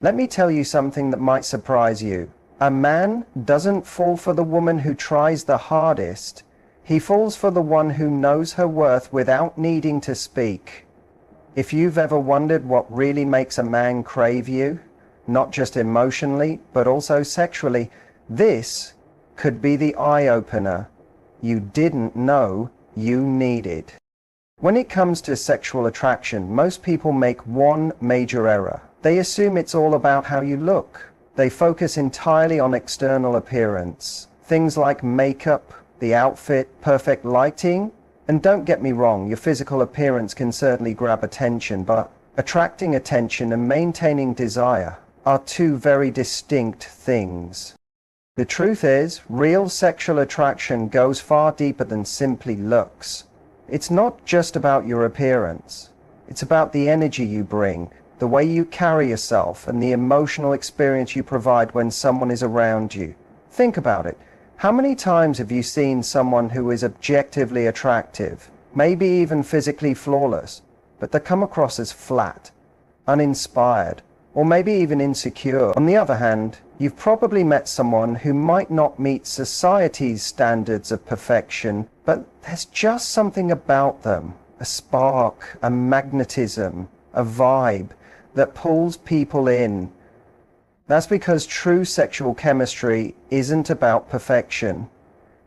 Let me tell you something that might surprise you. A man doesn't fall for the woman who tries the hardest. He falls for the one who knows her worth without needing to speak. If you've ever wondered what really makes a man crave you, not just emotionally, but also sexually, this could be the eye-opener you didn't know you needed. When it comes to sexual attraction, most people make one major error. They assume it's all about how you look. They focus entirely on external appearance. Things like makeup, the outfit, perfect lighting. And don't get me wrong, your physical appearance can certainly grab attention, but attracting attention and maintaining desire are two very distinct things. The truth is, real sexual attraction goes far deeper than simply looks. It's not just about your appearance. It's about the energy you bring, the way you carry yourself, and the emotional experience you provide when someone is around you. Think about it. How many times have you seen someone who is objectively attractive, maybe even physically flawless, but they come across as flat, uninspired, or maybe even insecure? On the other hand, you've probably met someone who might not meet society's standards of perfection, but there's just something about them, a spark, a magnetism, a vibe that pulls people in. That's because true sexual chemistry isn't about perfection.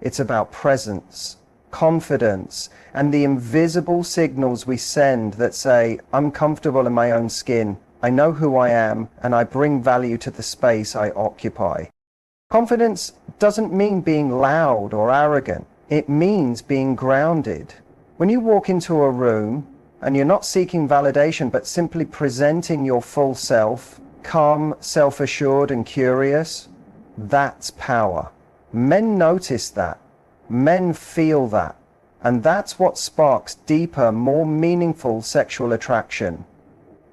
It's about presence, confidence, and the invisible signals we send that say, I'm comfortable in my own skin, I know who I am, and I bring value to the space I occupy. Confidence doesn't mean being loud or arrogant. It means being grounded. When you walk into a room and you're not seeking validation, but simply presenting your full self, calm, self-assured, and curious, that's power. Men notice that. Men feel that. And that's what sparks deeper, more meaningful sexual attraction.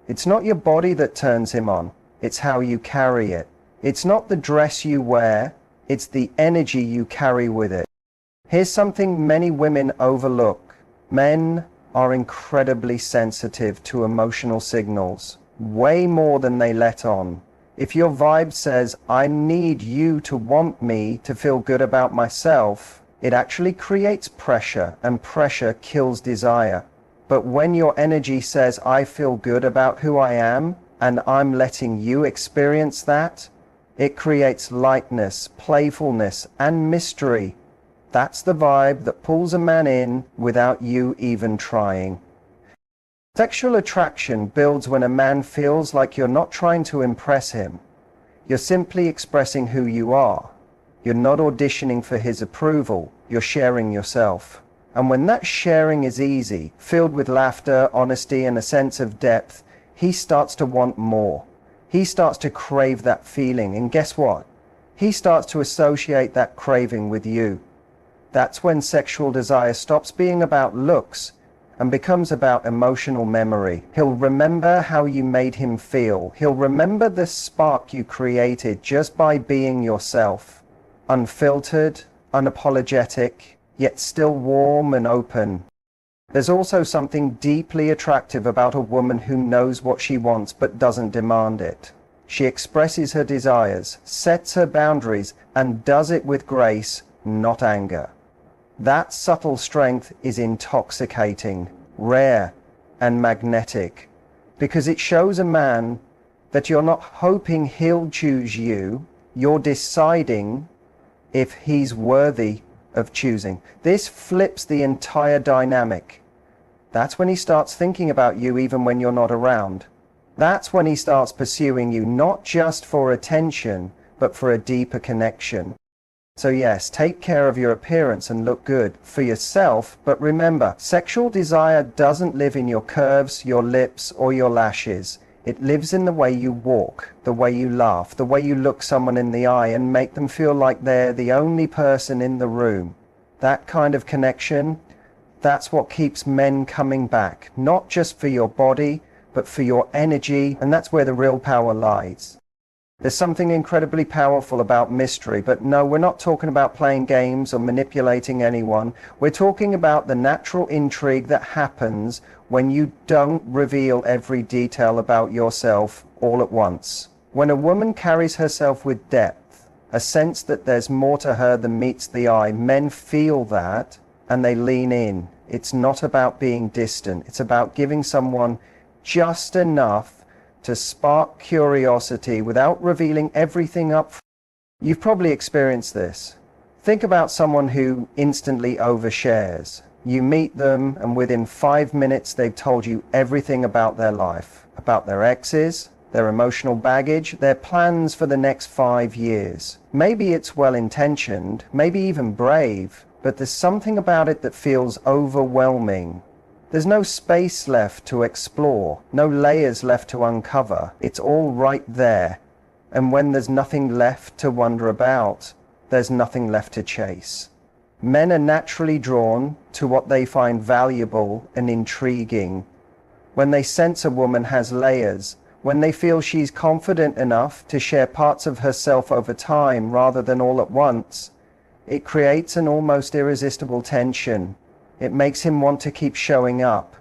It's not your body that turns him on. It's how you carry it. It's not the dress you wear. It's the energy you carry with it. Here's something many women overlook. Men are incredibly sensitive to emotional signals, way more than they let on. If your vibe says, I need you to want me to feel good about myself, it actually creates pressure, and pressure kills desire. But when your energy says, I feel good about who I am, and I'm letting you experience that, it creates lightness, playfulness, and mystery. That's the vibe that pulls a man in without you even trying. Sexual attraction builds when a man feels like you're not trying to impress him. You're simply expressing who you are. You're not auditioning for his approval. You're sharing yourself. And when that sharing is easy, filled with laughter, honesty, and a sense of depth, he starts to want more. He starts to crave that feeling. And guess what? He starts to associate that craving with you. That's when sexual desire stops being about looks and becomes about emotional memory. He'll remember how you made him feel. He'll remember the spark you created just by being yourself. Unfiltered, unapologetic, yet still warm and open. There's also something deeply attractive about a woman who knows what she wants but doesn't demand it. She expresses her desires, sets her boundaries, and does it with grace, not anger. That subtle strength is intoxicating, rare, and magnetic, because it shows a man that you're not hoping he'll choose you, you're deciding if he's worthy of choosing. This flips the entire dynamic. That's when he starts thinking about you even when you're not around. That's when he starts pursuing you, not just for attention, but for a deeper connection. So yes, take care of your appearance and look good for yourself, but remember, sexual desire doesn't live in your curves, your lips, or your lashes. It lives in the way you walk, the way you laugh, the way you look someone in the eye and make them feel like they're the only person in the room. That kind of connection, that's what keeps men coming back, not just for your body, but for your energy, and that's where the real power lies. There's something incredibly powerful about mystery, but no, we're not talking about playing games or manipulating anyone. We're talking about the natural intrigue that happens when you don't reveal every detail about yourself all at once. When a woman carries herself with depth, a sense that there's more to her than meets the eye, men feel that and they lean in. It's not about being distant. It's about giving someone just enough to spark curiosity without revealing everything up front. You've probably experienced this. Think about someone who instantly overshares. You meet them and within 5 minutes they've told you everything about their life, about their exes, their emotional baggage, their plans for the next 5 years. Maybe it's well-intentioned, maybe even brave, but there's something about it that feels overwhelming. There's no space left to explore, no layers left to uncover. It's all right there. And when there's nothing left to wonder about, there's nothing left to chase. Men are naturally drawn to what they find valuable and intriguing. When they sense a woman has layers, when they feel she's confident enough to share parts of herself over time rather than all at once, it creates an almost irresistible tension. It makes him want to keep showing up,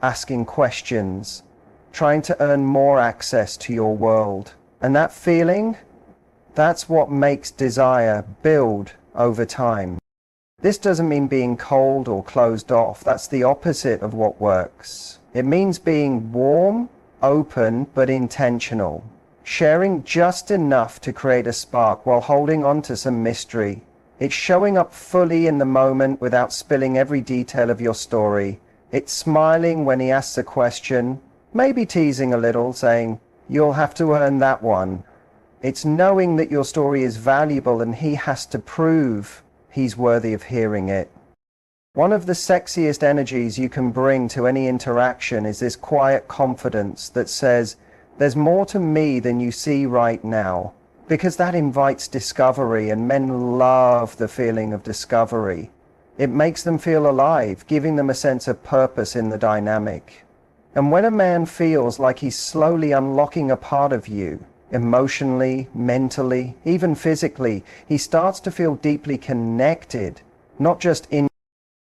asking questions, trying to earn more access to your world. And that feeling, that's what makes desire build over time. This doesn't mean being cold or closed off. That's the opposite of what works. It means being warm, open, but intentional. Sharing just enough to create a spark while holding on to some mystery. It's showing up fully in the moment without spilling every detail of your story. It's smiling when he asks a question, maybe teasing a little, saying, "You'll have to earn that one." It's knowing that your story is valuable and he has to prove he's worthy of hearing it. One of the sexiest energies you can bring to any interaction is this quiet confidence that says, "There's more to me than you see right now," because that invites discovery, and men love the feeling of discovery. It makes them feel alive, giving them a sense of purpose in the dynamic. And when a man feels like he's slowly unlocking a part of you, emotionally, mentally, even physically, he starts to feel deeply connected, not just in.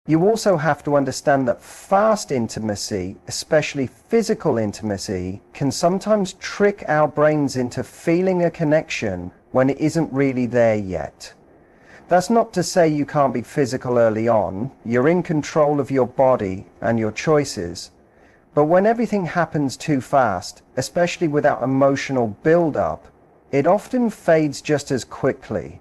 You also have to understand that fast intimacy, especially physical intimacy, can sometimes trick our brains into feeling a connection when it isn't really there yet. That's not to say you can't be physical early on. You're in control of your body and your choices. But when everything happens too fast, especially without emotional build-up, it often fades just as quickly.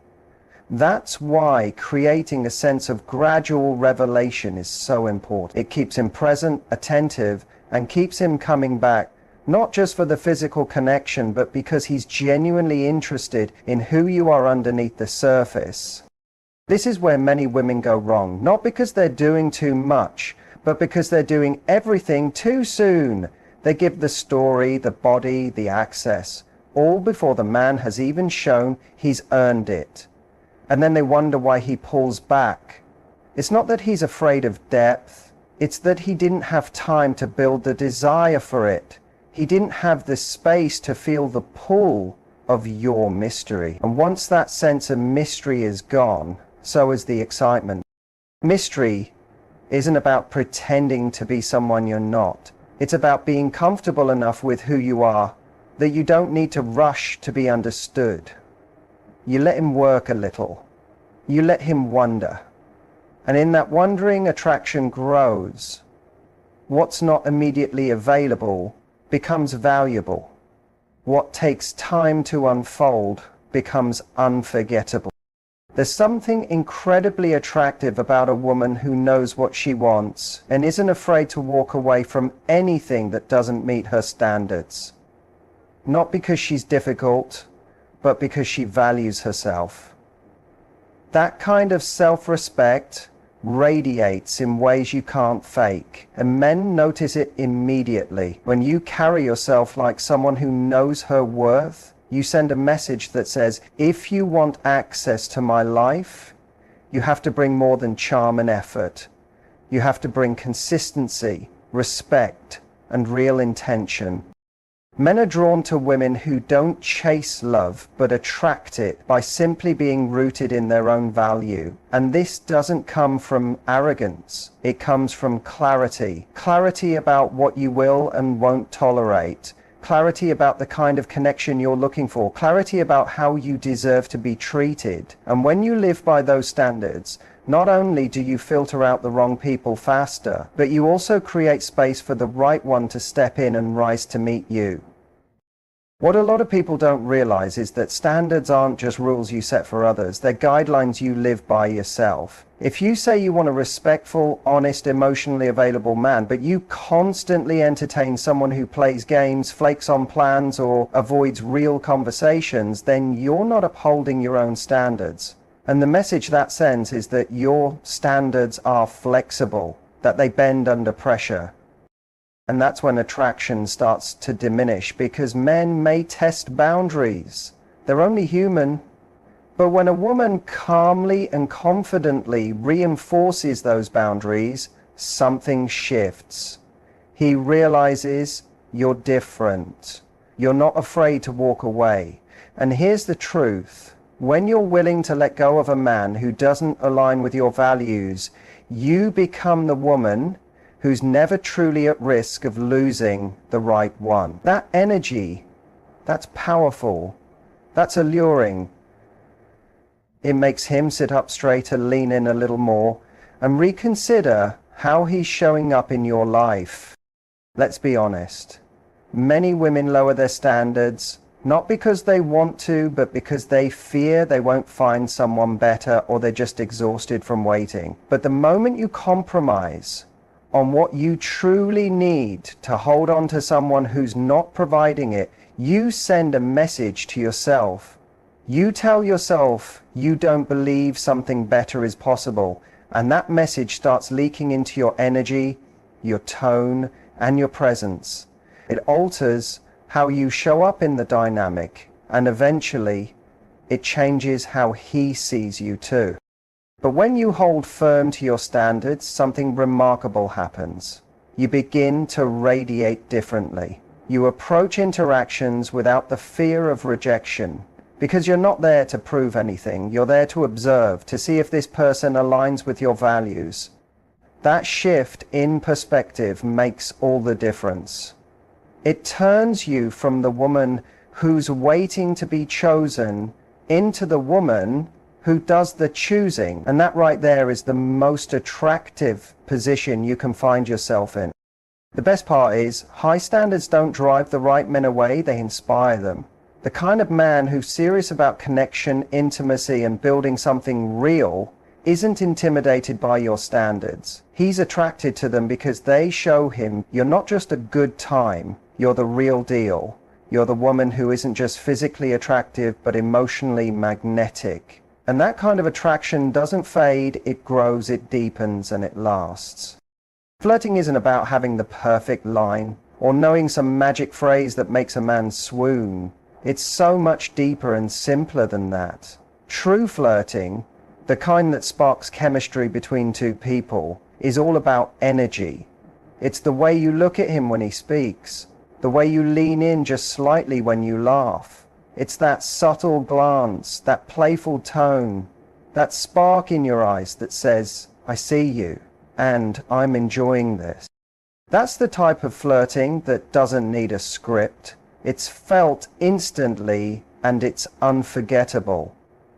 That's why creating a sense of gradual revelation is so important. It keeps him present, attentive, and keeps him coming back, not just for the physical connection, but because he's genuinely interested in who you are underneath the surface. This is where many women go wrong, not because they're doing too much, but because they're doing everything too soon. They give the story, the body, the access, all before the man has even shown he's earned it. And then they wonder why he pulls back. It's not that he's afraid of depth, it's that he didn't have time to build the desire for it. He didn't have the space to feel the pull of your mystery. And once that sense of mystery is gone, so is the excitement. Mystery isn't about pretending to be someone you're not. It's about being comfortable enough with who you are that you don't need to rush to be understood. You let him work a little. You let him wonder. And in that wondering, attraction grows. What's not immediately available becomes valuable. What takes time to unfold becomes unforgettable. There's something incredibly attractive about a woman who knows what she wants and isn't afraid to walk away from anything that doesn't meet her standards. Not because she's difficult, but because she values herself. That kind of self-respect radiates in ways you can't fake, and men notice it immediately. When you carry yourself like someone who knows her worth, you send a message that says, if you want access to my life, you have to bring more than charm and effort. You have to bring consistency, respect, and real intention. Men are drawn to women who don't chase love, but attract it by simply being rooted in their own value. And this doesn't come from arrogance. It comes from clarity. Clarity about what you will and won't tolerate. clarity about the kind of connection you're looking for, clarity about how you deserve to be treated. And when you live by those standards, not only do you filter out the wrong people faster, but you also create space for the right one to step in and rise to meet you. What a lot of people don't realize is that standards aren't just rules you set for others, they're guidelines you live by yourself. If you say you want a respectful, honest, emotionally available man, but you constantly entertain someone who plays games, flakes on plans, or avoids real conversations, then you're not upholding your own standards. And the message that sends is that your standards are flexible, that they bend under pressure. And that's when attraction starts to diminish, because men may test boundaries. They're only human. But when a woman calmly and confidently reinforces those boundaries, something shifts. He realizes you're different. You're not afraid to walk away. And here's the truth. When you're willing to let go of a man who doesn't align with your values, you become the woman who's never truly at risk of losing the right one. That energy, that's powerful, that's alluring. It makes him sit up straighter, lean in a little more, and reconsider how he's showing up in your life. Let's be honest. Many women lower their standards, not because they want to, but because they fear they won't find someone better, or they're just exhausted from waiting. But the moment you compromise on what you truly need to hold on to someone who's not providing it, you send a message to yourself. You tell yourself you don't believe something better is possible, and that message starts leaking into your energy, your tone, and your presence. It alters how you show up in the dynamic, and eventually it changes how he sees you too. But when you hold firm to your standards, something remarkable happens. You begin to radiate differently. You approach interactions without the fear of rejection, because you're not there to prove anything. You're there to observe, to see if this person aligns with your values. That shift in perspective makes all the difference. It turns you from the woman who's waiting to be chosen into the woman who does the choosing. And that right there is the most attractive position you can find yourself in. The best part is, high standards don't drive the right men away, they inspire them. The kind of man who's serious about connection, intimacy, and building something real isn't intimidated by your standards. He's attracted to them because they show him you're not just a good time, you're the real deal. You're the woman who isn't just physically attractive, but emotionally magnetic. And that kind of attraction doesn't fade, it grows, it deepens, and it lasts. Flirting isn't about having the perfect line, or knowing some magic phrase that makes a man swoon. It's so much deeper and simpler than that. True flirting, the kind that sparks chemistry between two people, is all about energy. It's the way you look at him when he speaks, the way you lean in just slightly when you laugh. It's that subtle glance, that playful tone, that spark in your eyes that says, I see you, and I'm enjoying this. That's the type of flirting that doesn't need a script. It's felt instantly, and it's unforgettable.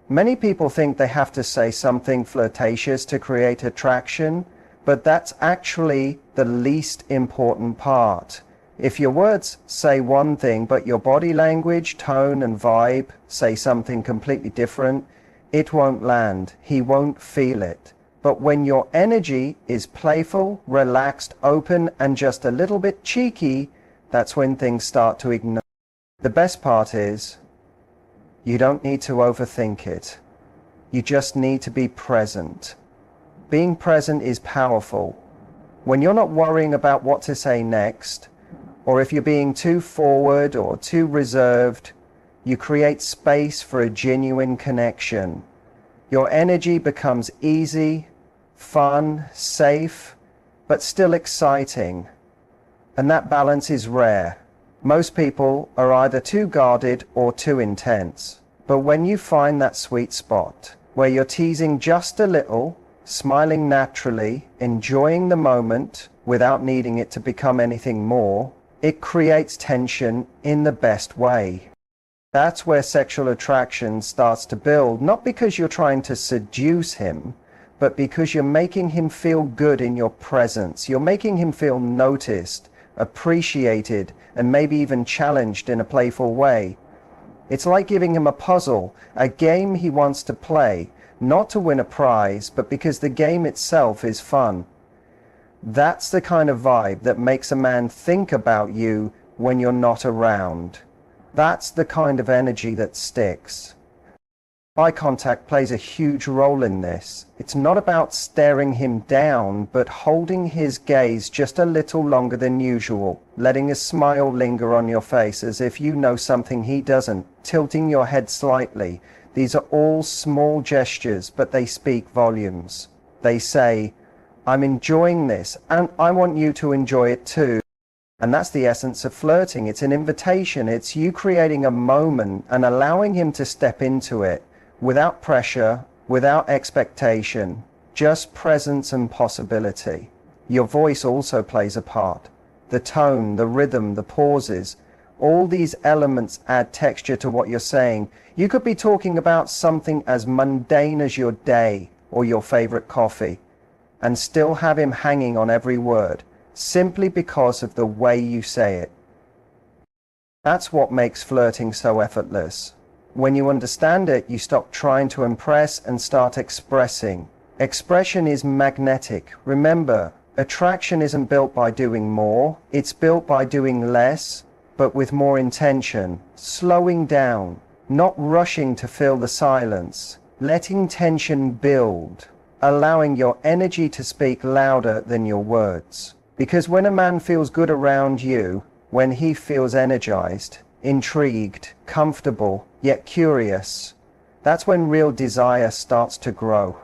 Many people think they have to say something flirtatious to create attraction, but that's actually the least important part. If your words say one thing, but your body language, tone, and vibe say something completely different, it won't land. He won't feel it. But when your energy is playful, relaxed, open, and just a little bit cheeky, that's when things start to ignite. The best part is, you don't need to overthink it. You just need to be present. Being present is powerful. When you're not worrying about what to say next, or if you're being too forward or too reserved, you create space for a genuine connection. Your energy becomes easy, fun, safe, but still exciting. And that balance is rare. Most people are either too guarded or too intense. But when you find that sweet spot, where you're teasing just a little, smiling naturally, enjoying the moment without needing it to become anything more, It creates tension in the best way. That's where sexual attraction starts to build, not because you're trying to seduce him, but because you're making him feel good in your presence. You're making him feel noticed, appreciated, and maybe even challenged in a playful way. It's like giving him a puzzle, a game he wants to play, not to win a prize, but because the game itself is fun. That's the kind of vibe that makes a man think about you when you're not around. That's the kind of energy that sticks. Eye contact plays a huge role in this. It's not about staring him down, but holding his gaze just a little longer than usual, letting a smile linger on your face as if you know something he doesn't, tilting your head slightly. These are all small gestures, but they speak volumes. They say, I'm enjoying this, and I want you to enjoy it too. And that's the essence of flirting. It's an invitation. It's you creating a moment and allowing him to step into it. Without pressure, without expectation, just presence and possibility. Your voice also plays a part. The tone, the rhythm, the pauses, all these elements add texture to what you're saying. You could be talking about something as mundane as your day or your favorite coffee, and still have him hanging on every word, simply because of the way you say it. That's what makes flirting so effortless. When you understand it, you stop trying to impress and start expressing. Expression is magnetic. Remember, attraction isn't built by doing more, it's built by doing less, but with more intention, slowing down, not rushing to fill the silence, letting tension build, allowing your energy to speak louder than your words. Because when a man feels good around you, when he feels energized, intrigued, comfortable, yet curious, that's when real desire starts to grow.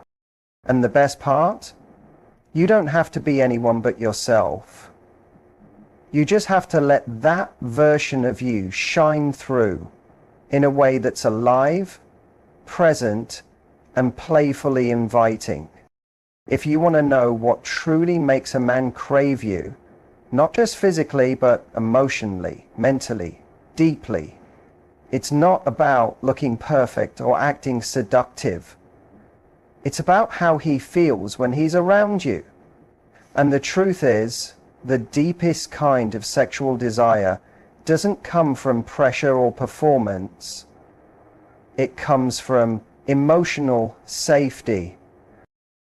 And the best part? You don't have to be anyone but yourself. You just have to let that version of you shine through in a way that's alive, present, and playfully inviting. If you want to know what truly makes a man crave you, not just physically, but emotionally, mentally, deeply, it's not about looking perfect or acting seductive. It's about how he feels when he's around you. And the truth is, the deepest kind of sexual desire doesn't come from pressure or performance. It comes from emotional safety.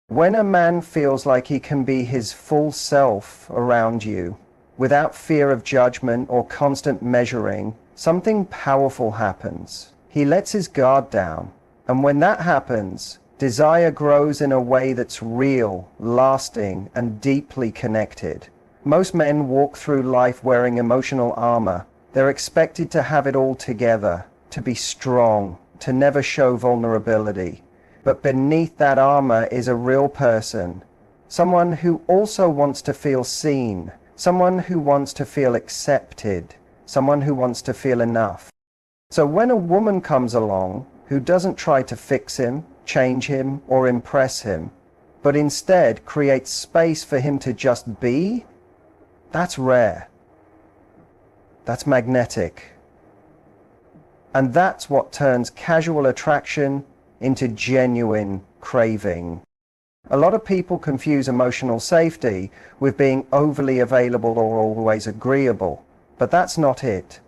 When a man feels like he can be his full self around you, without fear of judgment or constant measuring, something powerful happens. He lets his guard down. And when that happens, desire grows in a way that's real, lasting, and deeply connected. Most men walk through life wearing emotional armor. They're expected to have it all together, to be strong, to never show vulnerability. But beneath that armor is a real person, someone who also wants to feel seen, someone who wants to feel accepted, someone who wants to feel enough. So when a woman comes along who doesn't try to fix him, change him, or impress him, but instead creates space for him to just be, that's rare. That's magnetic. And that's what turns casual attraction into genuine craving. A lot of people confuse emotional safety with being overly available or always agreeable, but that's not it.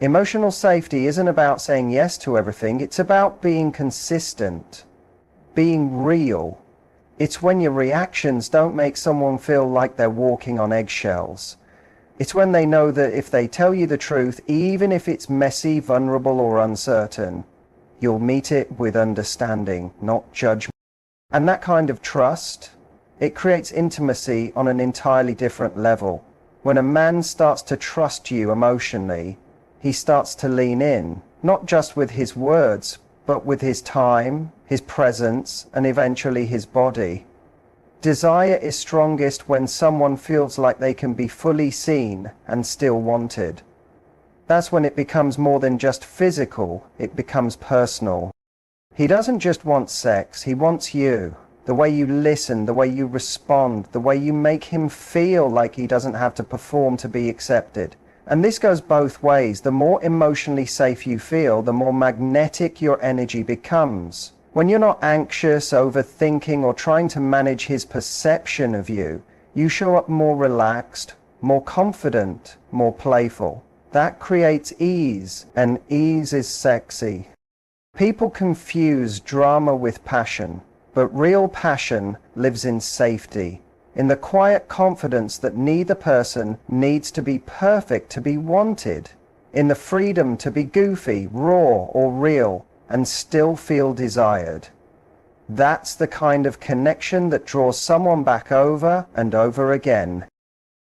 Emotional safety isn't about saying yes to everything, it's about being consistent, being real. It's when your reactions don't make someone feel like they're walking on eggshells. It's when they know that if they tell you the truth, even if it's messy, vulnerable, or uncertain, you'll meet it with understanding, not judgment. And that kind of trust, it creates intimacy on an entirely different level. When a man starts to trust you emotionally, he starts to lean in, not just with his words, but with his time, his presence, and eventually his body. Desire is strongest when someone feels like they can be fully seen and still wanted. That's when it becomes more than just physical, it becomes personal. He doesn't just want sex, he wants you. The way you listen, the way you respond, the way you make him feel like he doesn't have to perform to be accepted. And this goes both ways. The more emotionally safe you feel, the more magnetic your energy becomes. When you're not anxious, overthinking, or trying to manage his perception of you, you show up more relaxed, more confident, more playful. That creates ease, and ease is sexy. People confuse drama with passion, but real passion lives in safety, in the quiet confidence that neither person needs to be perfect to be wanted, in the freedom to be goofy, raw, or real, and still feel desired. That's the kind of connection that draws someone back over and over again.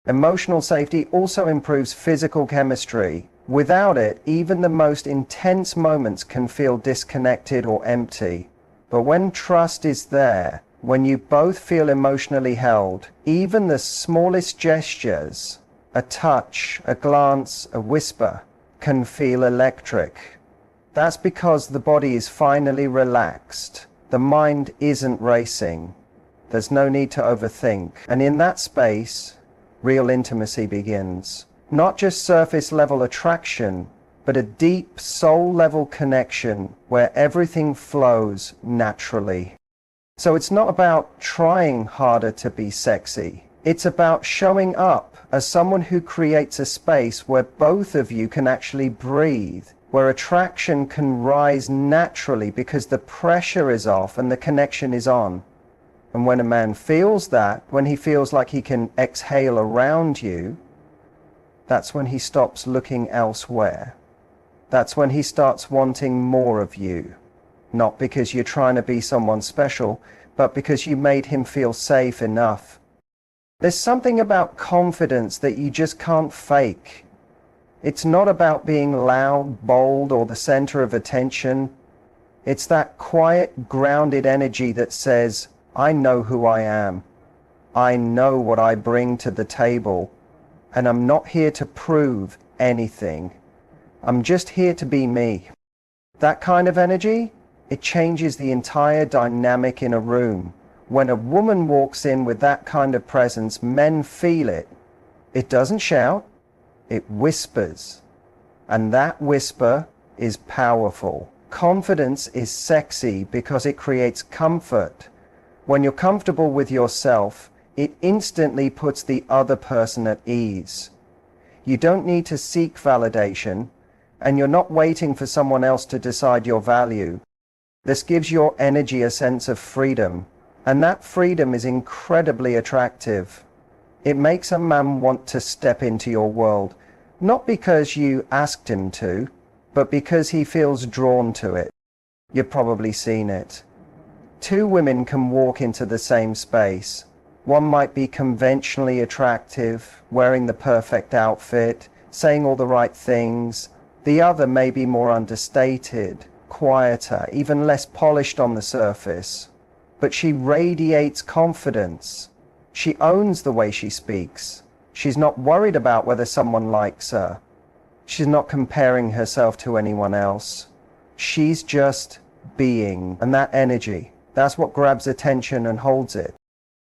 Emotional safety also improves physical chemistry. Without it, even the most intense moments can feel disconnected or empty. But when trust is there, when you both feel emotionally held, even the smallest gestures, a touch, a glance, a whisper, can feel electric. That's because the body is finally relaxed. The mind isn't racing. There's no need to overthink. And in that space, real intimacy begins. Not just surface level attraction, but a deep soul level connection where everything flows naturally. So it's not about trying harder to be sexy. It's about showing up as someone who creates a space where both of you can actually breathe, where attraction can rise naturally because the pressure is off and the connection is on. And when a man feels that, when he feels like he can exhale around you, that's when he stops looking elsewhere. That's when he starts wanting more of you. Not because you're trying to be someone special, but because you made him feel safe enough. There's something about confidence that you just can't fake. It's not about being loud, bold, or the center of attention. It's that quiet, grounded energy that says, I know who I am. I know what I bring to the table. And I'm not here to prove anything. I'm just here to be me. That kind of energy, it changes the entire dynamic in a room. When a woman walks in with that kind of presence, men feel it. It doesn't shout, it whispers. And that whisper is powerful. Confidence is sexy because it creates comfort. When you're comfortable with yourself, it instantly puts the other person at ease. You don't need to seek validation, and you're not waiting for someone else to decide your value. This gives your energy a sense of freedom, and that freedom is incredibly attractive. It makes a man want to step into your world, not because you asked him to, but because he feels drawn to it. You've probably seen it. Two women can walk into the same space. One might be conventionally attractive, wearing the perfect outfit, saying all the right things. The other may be more understated, quieter, even less polished on the surface. But she radiates confidence. She owns the way she speaks. She's not worried about whether someone likes her. She's not comparing herself to anyone else. She's just being, and that energy, that's what grabs attention and holds it.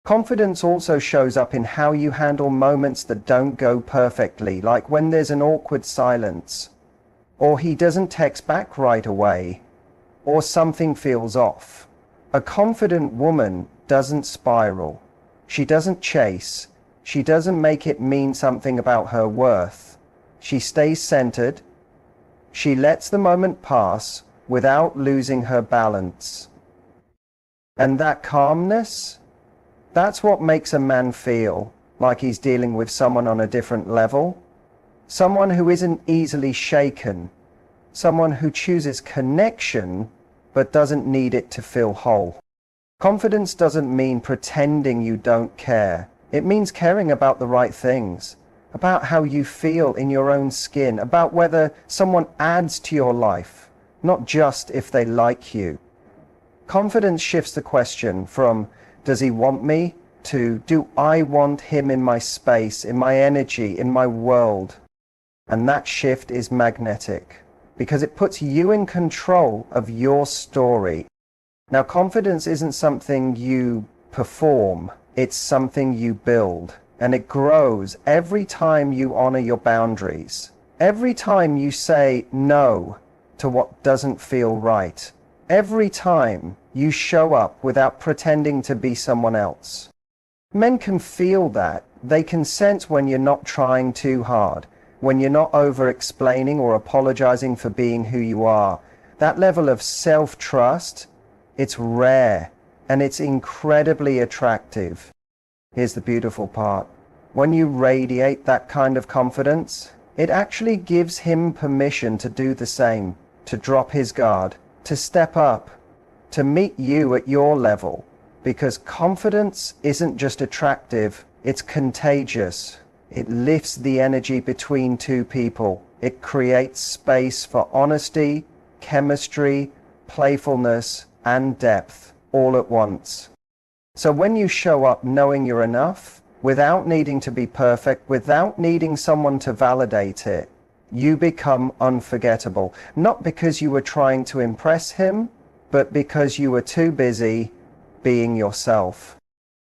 Confidence also shows up in how you handle moments that don't go perfectly, like when there's an awkward silence, or he doesn't text back right away, or something feels off. A confident woman doesn't spiral. She doesn't chase. She doesn't make it mean something about her worth. She stays centered. She lets the moment pass without losing her balance. And that calmness, that's what makes a man feel like he's dealing with someone on a different level. Someone who isn't easily shaken. Someone who chooses connection but doesn't need it to feel whole. Confidence doesn't mean pretending you don't care. It means caring about the right things, about how you feel in your own skin, about whether someone adds to your life, not just if they like you. Confidence shifts the question from, does he want me, to, do I want him in my space, in my energy, in my world? And that shift is magnetic, because it puts you in control of your story. Now, confidence isn't something you perform, it's something you build. and it grows every time you honor your boundaries. Every time you say no to what doesn't feel right. Every time you show up without pretending to be someone else. Men can feel that. They can sense when you're not trying too hard, when you're not over-explaining or apologizing for being who you are. That level of self-trust, it's rare and it's incredibly attractive. Here's the beautiful part. When you radiate that kind of confidence, it actually gives him permission to do the same, to drop his guard, to step up, to meet you at your level. Because confidence isn't just attractive, it's contagious. It lifts the energy between two people. It creates space for honesty, chemistry, playfulness, and depth all at once. So when you show up knowing you're enough, without needing to be perfect, without needing someone to validate it, you become unforgettable. Not because you were trying to impress him, but because you were too busy being yourself.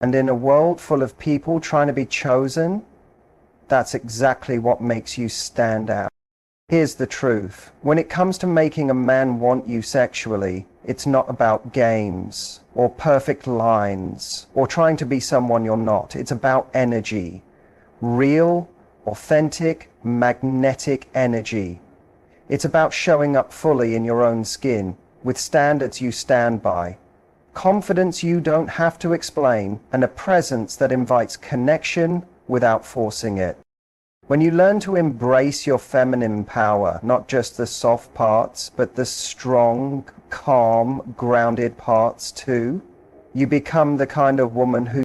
And in a world full of people trying to be chosen, that's exactly what makes you stand out. Here's the truth. When it comes to making a man want you sexually, it's not about games or perfect lines or trying to be someone you're not. It's about energy. Real, authentic, magnetic energy. It's about showing up fully in your own skin with standards you stand by. Confidence you don't have to explain, and a presence that invites connection without forcing it. When you learn to embrace your feminine power, not just the soft parts, but the strong, calm, grounded parts too, you become the kind of woman who